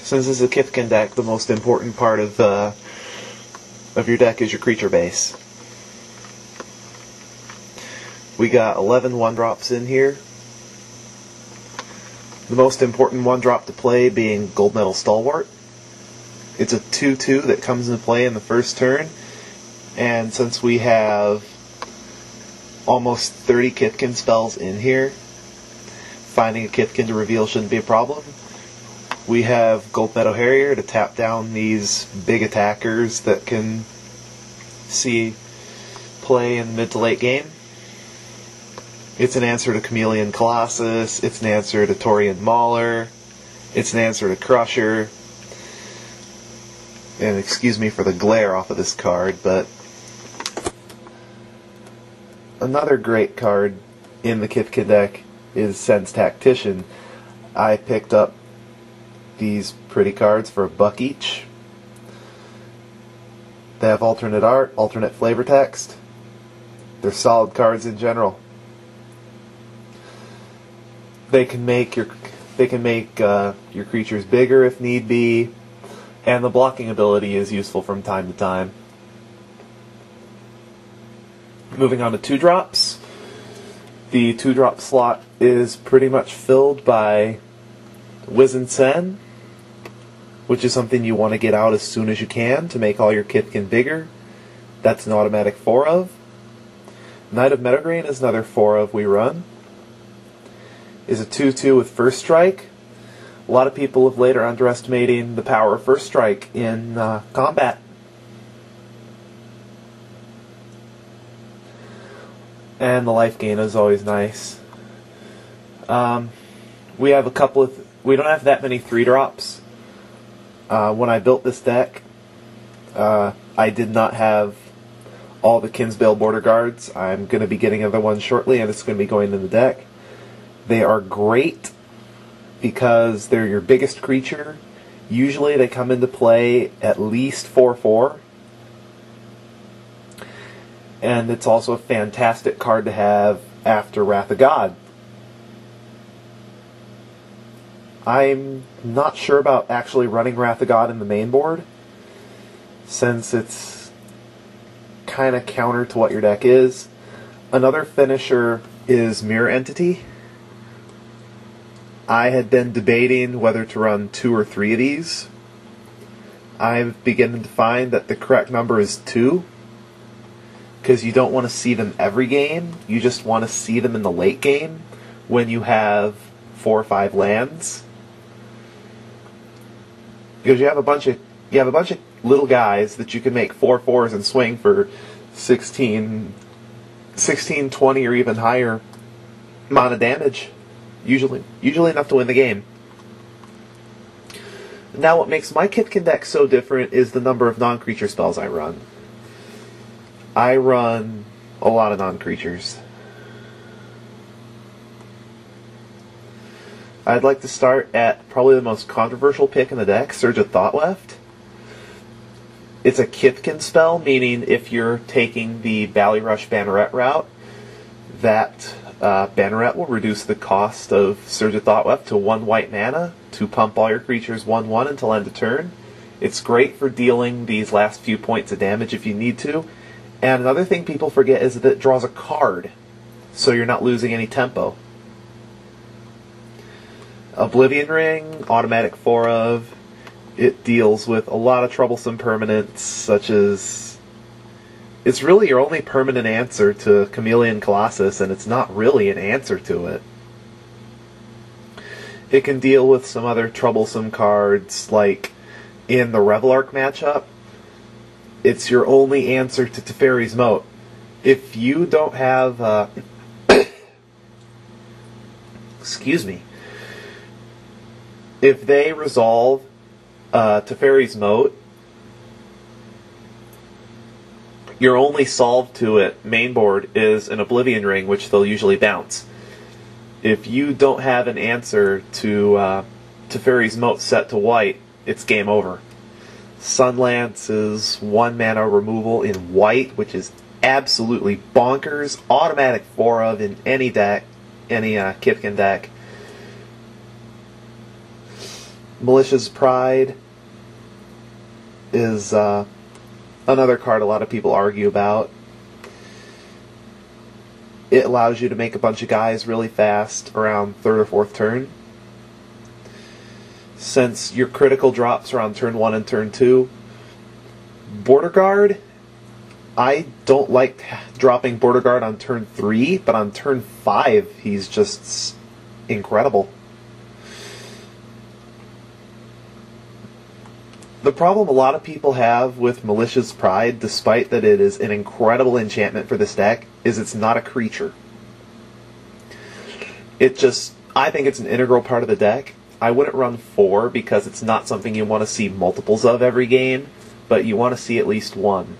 Since this is a Kithkin deck, the most important part of your deck is your creature base. We got 11 1-drops in here. The most important 1-drop to play being Gold Medal Stalwart. It's a 2/2 that comes into play in the first turn, and since we have almost 30 Kithkin spells in here, finding a Kithkin to reveal shouldn't be a problem. We have Gold Meadow Harrier to tap down these big attackers that can see play in mid to late game. It's an answer to Chameleon Colossus, it's an answer to Taurian Mauler, it's an answer to Crusher. And excuse me for the glare off of this card, but another great card in the Kithkin deck is Sense Tactician. I picked up these pretty cards for $1 each. They have alternate art, alternate flavor text. They're solid cards in general. They can make your creatures bigger if need be, and the blocking ability is useful from time to time. Moving on to 2-drops. The 2-drop slot is pretty much filled by Wizened Sen, which is something you want to get out as soon as you can to make all your Kithkin bigger. That's an automatic 4 of. Knight of Metagrain is another 4 of we run. Is a 2/2 with First Strike. A lot of people of late are underestimating the power of First Strike in combat. And the life gain is always nice. We have we don't have that many 3-drops. When I built this deck, I did not have all the Kinsbale Border Guards. I'm going to be getting another one shortly, and it's going to be going in the deck. They are great because they're your biggest creature. Usually they come into play at least 4/4. And it's also a fantastic card to have after Wrath of God. I'm not sure about actually running Wrath of God in the main board, since it's kind of counter to what your deck is. Another finisher is Mirror Entity. I had been debating whether to run 2 or 3 of these. I've begun to find that the correct number is 2, because you don't want to see them every game. You just want to see them in the late game when you have 4 or 5 lands. Because you have a bunch of little guys that you can make 4/4s and swing for 16, 20, or even higher amount of damage. Usually enough to win the game. Now what makes my Kithkin deck so different is the number of non-creature spells I run. I run a lot of non-creatures. I'd like to start at probably the most controversial pick in the deck, Surge of Thoughtleft. It's a Kithkin spell, meaning if you're taking the Ballyrush Banneret route, that Banneret will reduce the cost of Surge of Thoughtleft to 1 white mana to pump all your creatures 1/1 until end of turn. It's great for dealing these last few points of damage if you need to. And another thing people forget is that it draws a card, so you're not losing any tempo. Oblivion Ring, automatic 4 of. It deals with a lot of troublesome permanents, such as... It's really your only permanent answer to Chameleon Colossus, and it's not really an answer to it. It can deal with some other troublesome cards, like in the Reveillark matchup. It's your only answer to Teferi's Moat. If you don't have... excuse me. If they resolve Teferi's Moat, your only solve to it, main board, is an Oblivion Ring, which they'll usually bounce. If you don't have an answer to Teferi's Moat set to white, it's game over. Sunlance is 1 mana removal in white, which is absolutely bonkers. Automatic 4 of in any deck, any Kithkin deck. Malicious Pride is another card a lot of people argue about. It allows you to make a bunch of guys really fast around 3rd or 4th turn. Since your critical drops are on turn 1 and turn 2, Border Guard, I don't like dropping Border Guard on turn 3, but on turn 5 he's just incredible. The problem a lot of people have with Malicious Pride, despite that it is an incredible enchantment for this deck, is it's not a creature. I think it's an integral part of the deck. I wouldn't run 4 because it's not something you want to see multiples of every game, but you want to see at least one.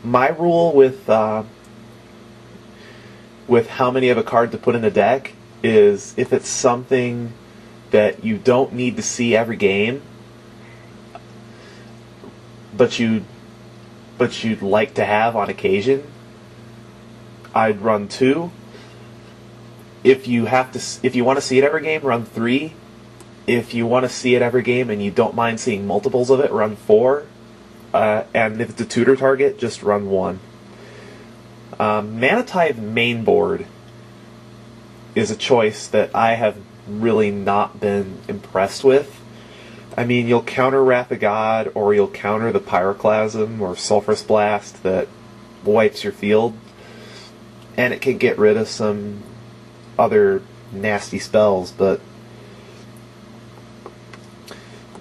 My rule with how many of a card to put in a deck is if it's something that you don't need to see every game, but you'd like to have on occasion, I'd run 2. If you want to see it every game, run 3. If you want to see it every game and you don't mind seeing multiples of it, run 4. And if it's a tutor target, just run 1. Mana Tithe main board is a choice that I have really not been impressed with. I mean, you'll counter Wrath of God, or you'll counter the Pyroclasm or Sulphurous Blast that wipes your field, and it can get rid of some other nasty spells, but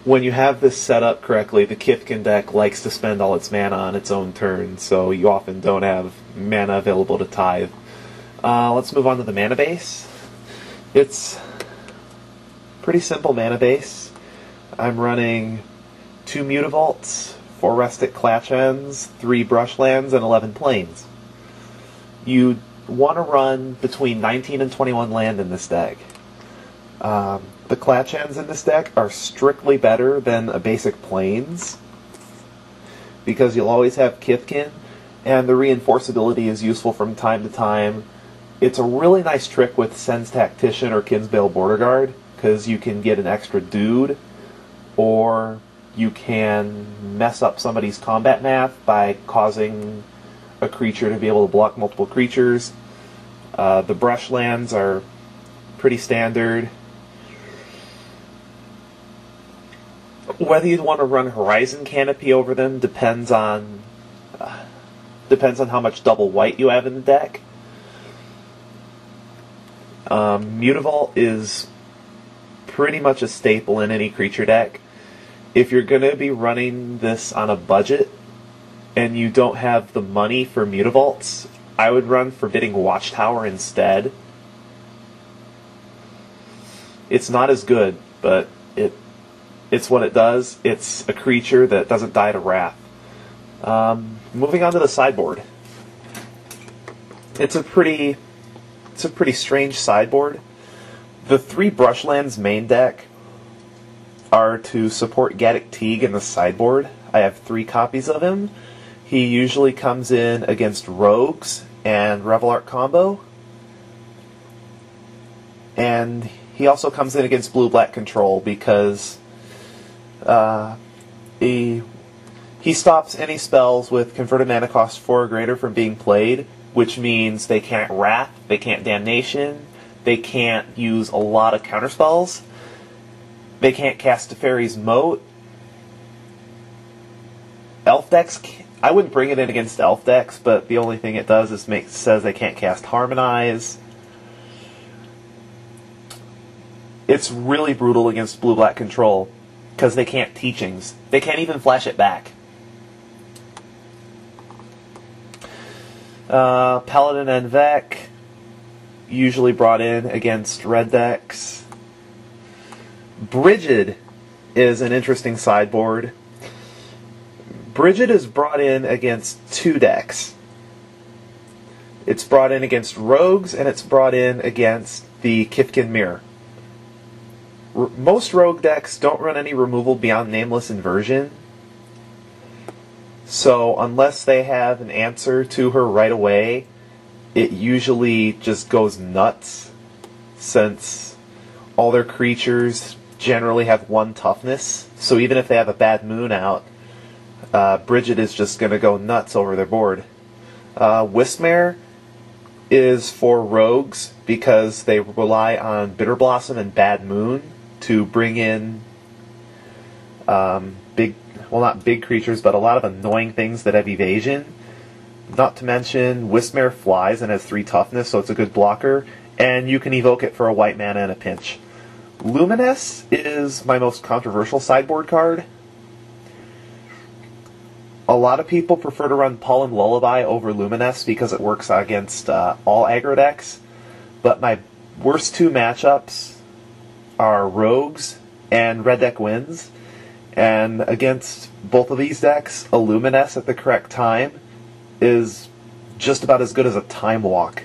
when you have this set up correctly, the Kithkin deck likes to spend all its mana on its own turn, so you often don't have mana available to tithe. Let's move on to the mana base. It's pretty simple mana base. I'm running 2 Mutavaults, 4 Rustic Clatchends, 3 Brushlands, and 11 Plains. You want to run between 19 and 21 land in this deck. The Clatchends in this deck are strictly better than a basic Plains, because you'll always have Kithkin, and the reinforceability is useful from time to time. It's a really nice trick with Sen's Tactician or Kinsbale Border Guard, because you can get an extra dude, or you can mess up somebody's combat math by causing a creature to be able to block multiple creatures. The Brushlands are pretty standard. Whether you'd want to run Horizon Canopy over them depends on how much double white you have in the deck. Mutavault is pretty much a staple in any creature deck. If you're going to be running this on a budget and you don't have the money for Mutavaults, I would run Forbidding Watchtower instead. It's not as good, but it's what it does. It's a creature that doesn't die to Wrath. Moving on to the sideboard. It's a pretty strange sideboard. The 3 Brushlands main deck are to support Gaddock Teeg in the sideboard. I have 3 copies of him. He usually comes in against Rogues and Reveillark combo. And he also comes in against blue-black control because he stops any spells with converted mana cost 4 or greater from being played, which means they can't Wrath, they can't Damnation, they can't use a lot of counterspells, they can't cast Teferi's Moat. Elf decks, I wouldn't bring it in against Elf decks, but the only thing it does is says they can't cast Harmonize. It's really brutal against blue-black control, because they can't Teachings. They can't even flash it back. Paladin and Vec, usually brought in against red decks. Brigid is an interesting sideboard. Brigid is brought in against 2 decks. It's brought in against Rogues, and it's brought in against the Kithkin Mirror. Most Rogue decks don't run any removal beyond Nameless Inversion, so unless they have an answer to her right away, it usually just goes nuts, since all their creatures generally have 1 toughness, so even if they have a bad moon out, Brigid is just going to go nuts over their board. Wispmare is for rogues because they rely on Bitterblossom and Bad Moon to bring in not big creatures, but a lot of annoying things that have evasion. Not to mention, Wispmare flies and has 3 toughness, so it's a good blocker, and you can evoke it for a white mana in a pinch. Luminesce is my most controversial sideboard card. A lot of people prefer to run Pollen Lullaby over Luminesce because it works against all aggro decks, but my worst 2 matchups are Rogues and Red Deck Wins, and against both of these decks, a Luminesce at the correct time is just about as good as a Time Walk.